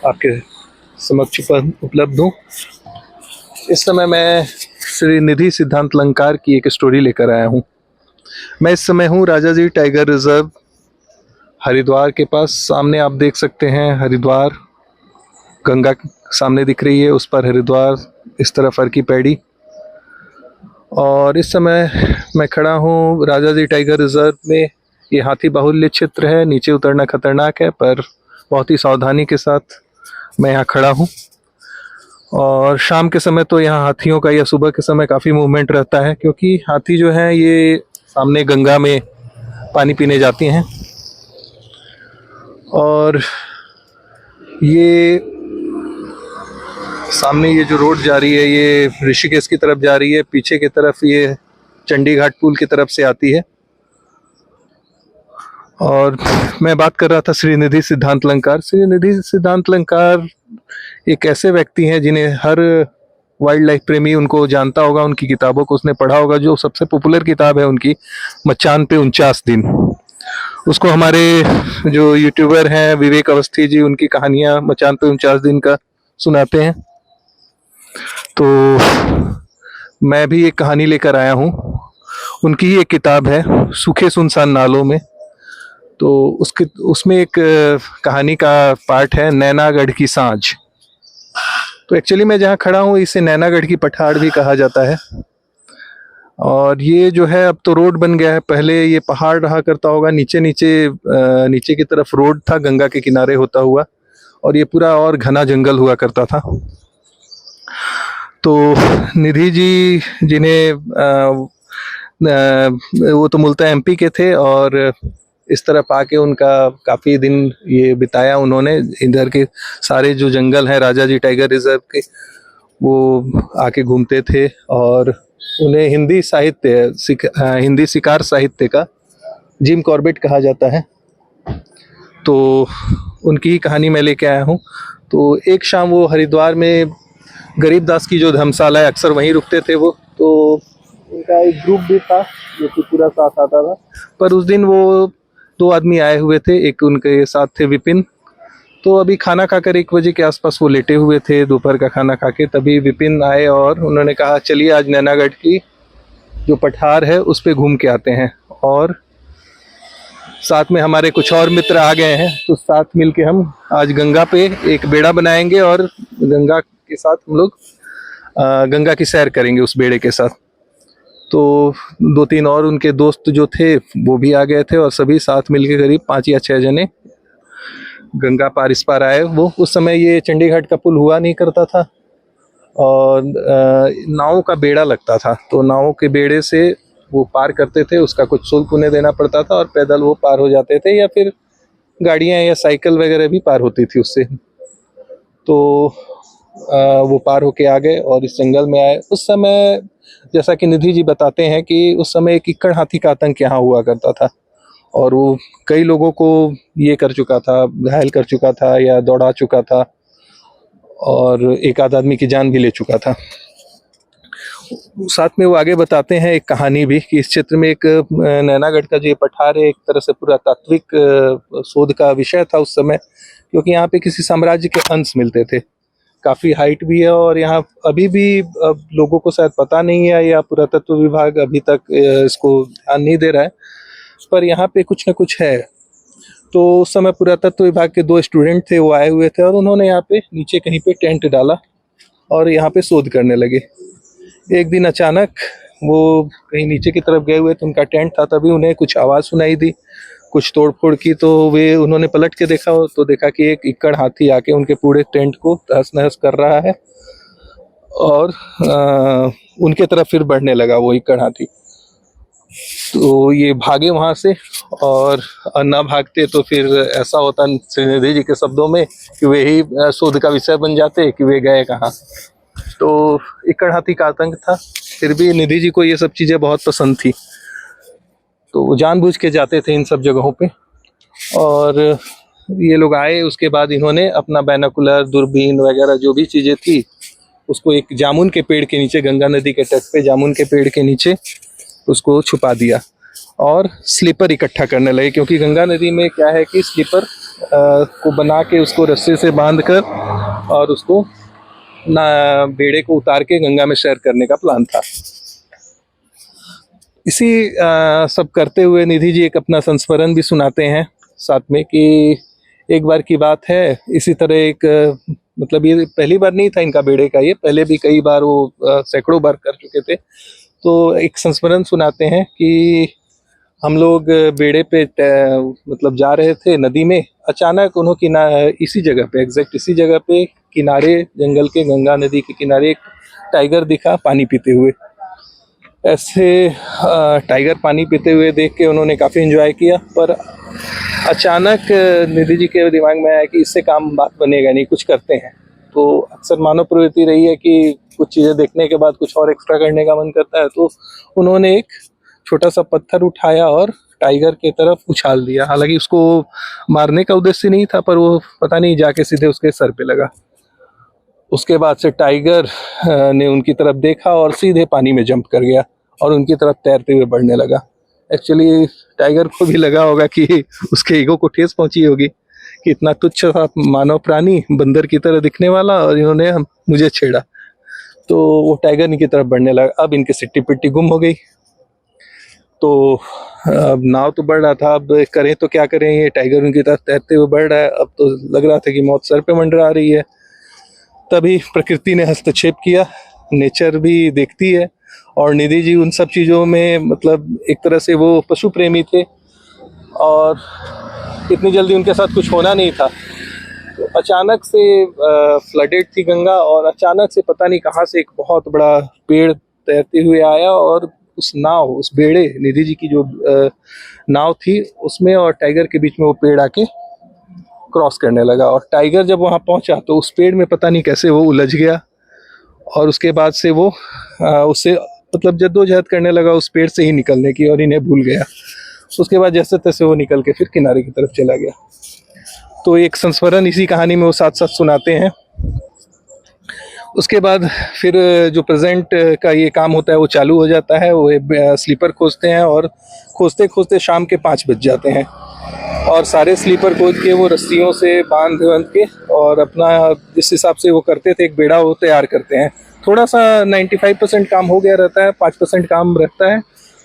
आपके समक्ष उपलब्ध हूँ। इस समय मैं श्री निधि सिद्धांत अलंकार की एक स्टोरी लेकर आया हूँ। मैं इस समय हूँ राजा जी टाइगर रिजर्व हरिद्वार के पास। सामने आप देख सकते हैं हरिद्वार, गंगा सामने दिख रही है, उस पर हरिद्वार, इस तरफ हरकी पैड़ी। और इस समय मैं खड़ा हूँ राजा जी टाइगर रिजर्व में। ये हाथी बाहुल्य क्षेत्र है, नीचे उतरना खतरनाक है, पर बहुत ही सावधानी के साथ मैं यहाँ खड़ा हूँ। और शाम के समय तो यहाँ हाथियों का या सुबह के समय काफ़ी मूवमेंट रहता है, क्योंकि हाथी जो है ये सामने गंगा में पानी पीने जाती हैं। और ये सामने ये जो रोड जा रही है ये ऋषिकेश की तरफ जा रही है, पीछे की तरफ ये चंडी घाट पुल की तरफ से आती है। और मैं बात कर रहा था श्री निधि सिद्धांत अलंकार। श्री निधि सिद्धांत अलंकार एक ऐसे व्यक्ति हैं जिन्हें हर वाइल्ड लाइफ प्रेमी उनको जानता होगा, उनकी किताबों को उसने पढ़ा होगा। जो सबसे पॉपुलर किताब है उनकी, मचान पे 49 दिन, उसको हमारे जो यूट्यूबर हैं विवेक अवस्थी जी, उनकी कहानियां मचान पे 49 दिन का सुनाते हैं। तो मैं भी एक कहानी लेकर आया हूँ, उनकी ही एक किताब है सूखे सुनसान नालों में। तो उसमें एक कहानी का पार्ट है नैनागढ़ की सांझ। तो एक्चुअली मैं जहाँ खड़ा हूँ इसे नैनागढ़ की पठार भी कहा जाता है। और ये जो है अब तो रोड बन गया है, पहले ये पहाड़ रहा करता होगा, नीचे नीचे की तरफ रोड था गंगा के किनारे होता हुआ, और ये पूरा और घना जंगल हुआ करता था। तो निधि जी जिन्हें वो तो मूलतः एमपी के थे, और इस तरफ आके उनका काफ़ी दिन ये बिताया उन्होंने। इधर के सारे जो जंगल हैं राजा जी टाइगर रिजर्व के, वो आके घूमते थे। और उन्हें हिंदी शिकार साहित्य का जिम कॉर्बेट कहा जाता है। तो उनकी ही कहानी मैं लेके आया हूँ। तो एक शाम वो हरिद्वार में गरीबदास की जो धर्मशाला है, अक्सर वहीं रुकते थे वो। तो उनका एक ग्रुप भी था जो कि पूरा साथ आता था, पर उस दिन वो 2 आदमी आए हुए थे। एक उनके साथ थे विपिन। तो अभी खाना खाकर 1 बजे के आसपास वो लेटे हुए थे, दोपहर का खाना खा के। तभी विपिन आए और उन्होंने कहा चलिए आज नैनागढ़ की जो पठार है उस पे घूम के आते हैं। और साथ में हमारे कुछ और मित्र आ गए हैं, तो साथ मिलके हम आज गंगा पे एक बेड़ा बनाएंगे और गंगा के साथ हम लोग गंगा की सैर करेंगे उस बेड़े के साथ। तो 2-3 और उनके दोस्त जो थे वो भी आ गए थे, और सभी साथ मिलके करीब 5 या 6 जने गंगा पार इस पार आए। वो उस समय ये चंडी घाट का पुल हुआ नहीं करता था, और नाव का बेड़ा लगता था। तो नाव के बेड़े से वो पार करते थे, उसका कुछ शुल्क उन्हें देना पड़ता था, और पैदल वो पार हो जाते थे, या फिर गाड़ियाँ या साइकिल वगैरह भी पार होती थी उससे। तो वो पार होके आ गए और इस जंगल में आए। उस समय जैसा कि निधि जी बताते हैं कि उस समय एक इक्कड़ हाथी का आतंक यहाँ हुआ करता था, और वो कई लोगों को ये कर चुका था, घायल कर चुका था या दौड़ा चुका था, और एक आध आदमी की जान भी ले चुका था। साथ में वो आगे बताते हैं एक कहानी भी कि इस क्षेत्र में एक नैनागढ़ का जो ये पठार है एक तरह से पुरातात्विक शोध का विषय था उस समय, क्योंकि यहाँ पे किसी साम्राज्य के अंश मिलते थे। काफ़ी हाइट भी है, और यहाँ अभी भी लोगों को शायद पता नहीं है, या पुरातत्व विभाग अभी तक इसको ध्यान नहीं दे रहा है, पर यहाँ पे कुछ न कुछ है। तो उस समय पुरातत्व विभाग के 2 स्टूडेंट थे, वो आए हुए थे, और उन्होंने यहाँ पे नीचे कहीं पे टेंट डाला और यहाँ पे शोध करने लगे। एक दिन अचानक वो कहीं नीचे की तरफ गए हुए थे, उनका टेंट था, तभी उन्हें कुछ आवाज़ सुनाई दी, कुछ तोड़फोड़ की। तो उन्होंने पलट के देखा, तो देखा कि एक इक्कड़ हाथी आके उनके पूरे टेंट को तहस नहस कर रहा है, और उनके तरफ फिर बढ़ने लगा वो इक्कड़ हाथी। तो ये भागे वहाँ से, और ना भागते तो फिर ऐसा होता श्रीनिधि जी के शब्दों में कि वे ही शोध का विषय बन जाते कि वे गए कहाँ। तो इक्कड़ हाथी का आतंक था, फिर भी निधि जी को ये सब चीज़ें बहुत पसंद थी, तो वो जानबूझ के जाते थे इन सब जगहों पे। और ये लोग आए, उसके बाद इन्होंने अपना बाइनोकुलर, दूरबीन वगैरह जो भी चीज़ें थी उसको एक जामुन के पेड़ के नीचे, गंगा नदी के तट पे जामुन के पेड़ के नीचे उसको छुपा दिया। और स्लीपर इकट्ठा करने लगे, क्योंकि गंगा नदी में क्या है कि स्लीपर को बना के उसको रस्से से बांध कर और उसको ना बेड़े को उतार के गंगा में शेयर करने का प्लान था। इसी सब करते हुए निधि जी एक अपना संस्मरण भी सुनाते हैं साथ में कि एक बार की बात है, इसी तरह एक मतलब ये पहली बार नहीं था इनका बेड़े का, ये पहले भी कई बार वो सैकड़ों बार कर चुके थे। तो एक संस्मरण सुनाते हैं कि हम लोग बेड़े पे मतलब जा रहे थे नदी में, अचानक उन्होंने इसी जगह पे, एग्जैक्ट इसी जगह पे किनारे, जंगल के गंगा नदी के किनारे एक टाइगर दिखा पानी पीते हुए। ऐसे टाइगर पानी पीते हुए देख के उन्होंने काफ़ी एंजॉय किया, पर अचानक निधि जी के दिमाग में आया कि इससे काम बात बनेगा नहीं, कुछ करते हैं। तो अक्सर मानव प्रवृत्ति रही है कि कुछ चीज़ें देखने के बाद कुछ और एक्स्ट्रा करने का मन करता है, तो उन्होंने एक छोटा सा पत्थर उठाया और टाइगर की तरफ उछाल दिया। हालांकि उसको मारने का उद्देश्य नहीं था, पर वो पता नहीं जाके सीधे उसके सर पे लगा। उसके बाद से टाइगर ने उनकी तरफ देखा और सीधे पानी में जंप कर गया और उनकी तरफ तैरते हुए बढ़ने लगा। एक्चुअली टाइगर को भी लगा होगा कि उसके ईगो को ठेस पहुंची होगी कि इतना तुच्छ सा मानव प्राणी, बंदर की तरह दिखने वाला, और इन्होंने मुझे छेड़ा। तो वो टाइगर इनकी तरफ बढ़ने लगा। अब इनकी सिट्टी पिट्टी गुम हो गई। तो अब नाव तो बढ़ रहा था, अब करें तो क्या करें, ये टाइगर उनकी तरफ तैरते हुए बढ़ रहा है। अब तो लग रहा था कि मौत सर पे मंडरा रही है। तभी प्रकृति ने हस्तक्षेप किया, नेचर भी देखती है, और निधि जी उन सब चीज़ों में मतलब एक तरह से वो पशु प्रेमी थे और इतनी जल्दी उनके साथ कुछ होना नहीं था। तो अचानक से फ्लडेड थी गंगा, और अचानक से पता नहीं कहाँ से एक बहुत बड़ा पेड़ तैरते हुए आया और उस नाव, उस बेड़े, निधि जी की जो नाव थी उसमें और टाइगर के बीच में वो पेड़ आके क्रॉस करने लगा। और टाइगर जब वहाँ पहुँचा तो उस पेड़ में पता नहीं कैसे वो उलझ गया, और उसके बाद से वो उससे मतलब जद्दोजहद करने लगा उस पेड़ से ही निकलने की, और इन्हें भूल गया। उसके बाद जैसे तैसे वो निकल के फिर किनारे की तरफ चला गया। तो एक संस्मरण इसी कहानी में वो साथ साथ सुनाते हैं। उसके बाद फिर जो प्रेजेंट का ये काम होता है वो चालू हो जाता है। वो स्लीपर खोजते हैं और खोजते खोजते शाम के 5 बज जाते हैं, और सारे स्लीपर खोज के वो रस्सियों से बांध के और अपना जिस हिसाब से वो करते थे एक बेड़ा वो तैयार करते हैं। थोड़ा सा 95% काम हो गया रहता है, 5% काम रहता है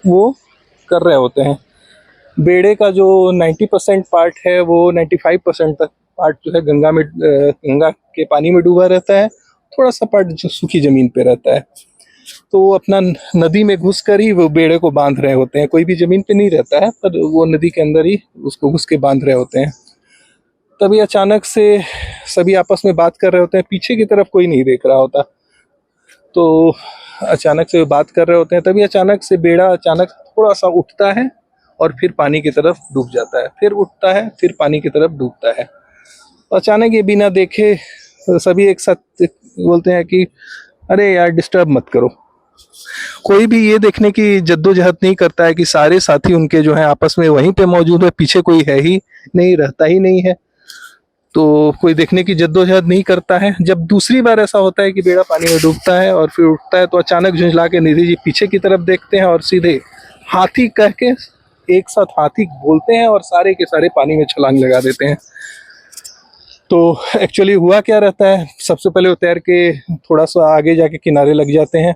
वो कर रहे होते हैं। बेड़े का जो 90% पार्ट है वो 95% तक पार्ट जो है गंगा के पानी में डूबा रहता है। थोड़ा सा पार्ट जो सूखी जमीन पे रहता है, तो वो अपना नदी में घुस कर ही वो बेड़े को बांध रहे होते हैं। कोई भी जमीन पे नहीं रहता है, पर वो नदी के अंदर ही उसको घुस के बांध रहे होते हैं। तभी अचानक से सभी आपस में बात कर रहे होते हैं, पीछे की तरफ कोई नहीं देख रहा होता। तो अचानक से बात कर रहे होते हैं, तभी अचानक से बेड़ा अचानक थोड़ा सा उठता है और फिर पानी की तरफ डूब जाता है, फिर उठता है, फिर पानी की तरफ डूबता है। अचानक ये बिना देखे सभी एक साथ बोलते हैं कि अरे यार डिस्टर्ब मत करो। कोई भी ये देखने की जद्दोजहद नहीं करता है कि सारे साथी उनके जो है आपस में वहीं पे मौजूद है, पीछे कोई है ही नहीं, रहता ही नहीं है। तो कोई देखने की जद्दोजहद नहीं करता है। जब दूसरी बार ऐसा होता है कि बेड़ा पानी में डूबता है और फिर उठता है, तो अचानक झुंझला के निधि जी पीछे की तरफ देखते हैं और सीधे हाथी कह के एक साथ हाथी बोलते हैं और सारे के सारे पानी में छलांग लगा देते हैं। तो एक्चुअली हुआ क्या रहता है, सबसे पहले वो तैर के थोड़ा सा आगे जाके किनारे लग जाते हैं।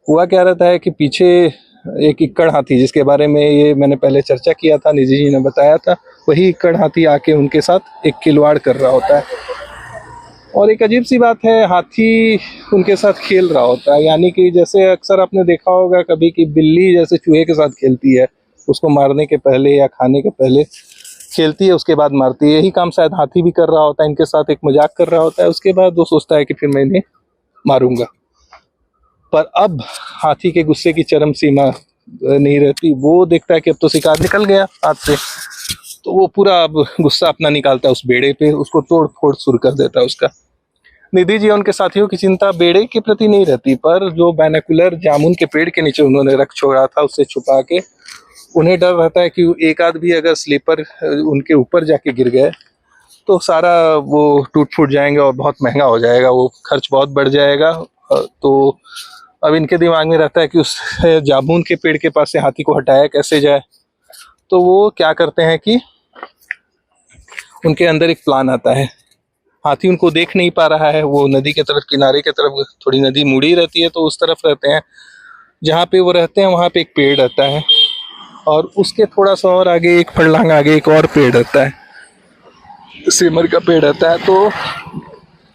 हुआ क्या रहता है कि पीछे एक इक्कड़ हाथी, जिसके बारे में ये मैंने पहले चर्चा किया था, निधि जी ने बताया था, वही इक्कड़ हाथी आके उनके साथ एक खिलवाड़ कर रहा होता है। और एक अजीब सी बात है, हाथी उनके साथ खेल रहा होता है। यानी कि जैसे अक्सर आपने देखा होगा कभी कि बिल्ली जैसे चूहे के साथ खेलती है, उसको मारने के पहले या खाने के पहले खेलती है, उसके बाद मारती है। यही काम शायद हाथी भी कर रहा होता है, इनके साथ एक मजाक कर रहा होता है। उसके बाद वो सोचता है कि फिर मैं इन्हें मारूंगा। पर अब हाथी के गुस्से की चरम सीमा नहीं रहती। वो देखता है कि अब तो शिकार निकल गया हाथ से, तो वो पूरा अब गुस्सा अपना निकालता है उस बेड़े पे, उसको तोड़ फोड़ शुरू कर देता है उसका। निधि जी और उनके साथियों की चिंता बेड़े के प्रति नहीं रहती, पर जो बाइनोकुलर जामुन के पेड़ के नीचे उन्होंने रख छोड़ा था उससे छुपा के उन्हें डर रहता है कि एक आध भी अगर स्लीपर उनके ऊपर जाके गिर गए तो सारा वो टूट फूट जाएंगे और बहुत महंगा हो जाएगा, वो खर्च बहुत बढ़ जाएगा। तो अब इनके दिमाग में रहता है कि उस जामुन के पेड़ के पास से हाथी को हटाया कैसे जाए। तो वो क्या करते हैं कि उनके अंदर एक प्लान आता है। हाथी उनको देख नहीं पा रहा है, वो नदी के तरफ, किनारे के तरफ, थोड़ी नदी मुड़ी रहती है तो उस तरफ रहते हैं। जहाँ पे वो रहते हैं वहाँ पे एक पेड़ रहता है, और उसके थोड़ा सा और आगे, एक फरलांग आगे, एक और पेड़ रहता है, सिमर का पेड़ रहता है। तो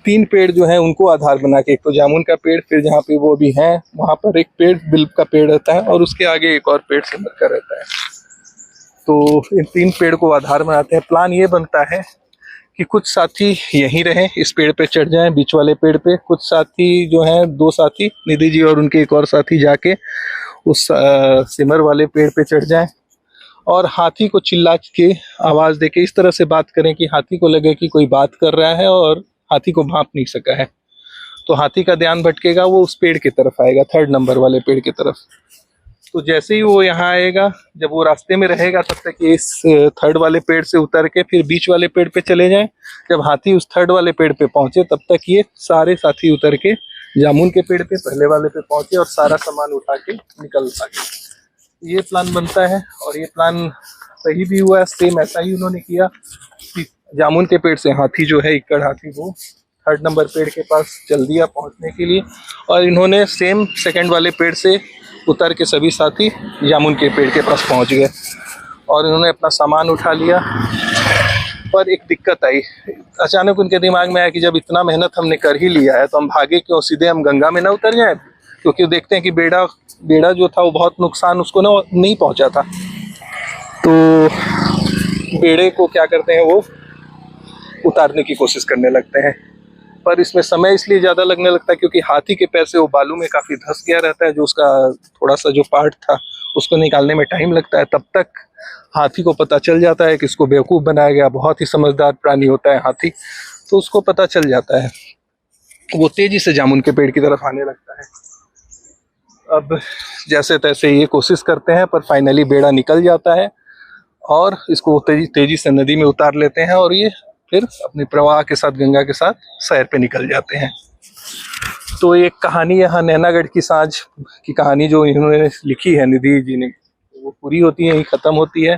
3 पेड़ जो है उनको आधार बना के, एक तो जामुन का पेड़, फिर जहाँ पे वो भी है वहाँ पर एक पेड़ बिल्व का पेड़ रहता है, और उसके आगे एक और पेड़ सिमर का रहता है। तो इन 3 पेड़ को आधार बनाते हैं। प्लान ये बनता है कि कुछ साथी यहीं रहें, इस पेड़ पे चढ़ जाएं, बीच वाले पेड़ पे। कुछ साथी जो हैं, 2 साथी, निधि जी और उनके एक और साथी, जाके उस सिमर वाले पेड़ पे चढ़ जाएं और हाथी को चिल्ला के आवाज देके इस तरह से बात करें कि हाथी को लगे कि कोई बात कर रहा है और हाथी को भांप नहीं सका है। तो हाथी का ध्यान भटकेगा, वो उस पेड़ की तरफ आएगा, 3rd नंबर वाले पेड़ की तरफ। तो जैसे ही वो यहाँ आएगा, जब वो रास्ते में रहेगा, तब तक ये इस 3rd वाले पेड़ से उतर के फिर बीच वाले पेड़ पे चले जाएं। जब हाथी उस 3rd वाले पेड़ पे पहुंचे, तब तक ये सारे साथी उतर के जामुन के पेड़ पे, पहले वाले पे पहुंचे और सारा सामान उठा के निकल सके। ये प्लान बनता है, और ये प्लान सही भी हुआ। सेम ऐसा ही उन्होंने किया कि जामुन के पेड़ से हाथी जो है, इक्कड़ हाथी, वो 3rd नंबर पेड़ के पास चल दिया पहुंचने के लिए, और इन्होंने सेम 2nd वाले पेड़ से उतर के सभी साथी जामुन के पेड़ के पास पहुंच गए और इन्होंने अपना सामान उठा लिया। पर एक दिक्कत आई, अचानक उनके दिमाग में आया कि जब इतना मेहनत हमने कर ही लिया है तो हम भागे क्यों, सीधे हम गंगा में ना उतर जाएं, क्योंकि देखते हैं कि बेड़ा जो था वो बहुत नुकसान उसको ना नहीं पहुंचा था। तो बेड़े को क्या करते हैं, वो उतारने की कोशिश करने लगते हैं। पर इसमें समय इसलिए ज़्यादा लगने लगता है क्योंकि हाथी के पैर से वो बालू में काफ़ी धंस गया रहता है, जो उसका थोड़ा सा जो पार्ट था उसको निकालने में टाइम लगता है। तब तक हाथी को पता चल जाता है कि इसको बेवकूफ़ बनाया गया। बहुत ही समझदार प्राणी होता है हाथी, तो उसको पता चल जाता है। वो तेज़ी से जामुन के पेड़ की तरफ आने लगता है। अब जैसे तैसे ये कोशिश करते हैं, पर फाइनली बेड़ा निकल जाता है और इसको तेजी से नदी में उतार लेते हैं, और ये फिर अपने प्रवाह के साथ, गंगा के साथ सैर पे निकल जाते हैं। तो एक कहानी यहाँ नैनागढ़ की सांझ की कहानी जो इन्होंने लिखी है, निधि जी ने, वो पूरी होती है, यही ख़त्म होती है।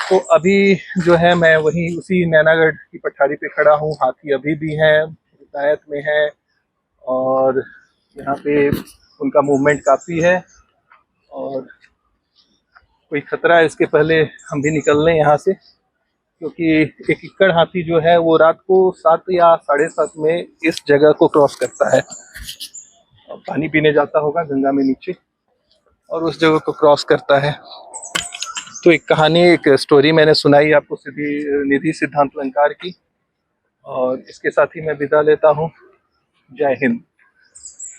तो अभी जो है मैं वही उसी नैनागढ़ की पठारी पे खड़ा हूँ। हाथी अभी भी हैं, हिदायत में है, और यहाँ पे उनका मूवमेंट काफ़ी है, और कोई खतरा है इसके पहले हम भी निकल लें यहाँ से, क्योंकि एक इक्कड़ हाथी जो है वो रात को 7 या 7:30 में इस जगह को क्रॉस करता है। पानी पीने जाता होगा गंगा में नीचे, और उस जगह को क्रॉस करता है। तो एक कहानी, एक स्टोरी मैंने सुनाई आपको निधि सिद्धांत अलंकार की, और इसके साथ ही मैं विदा लेता हूँ। जय हिंद।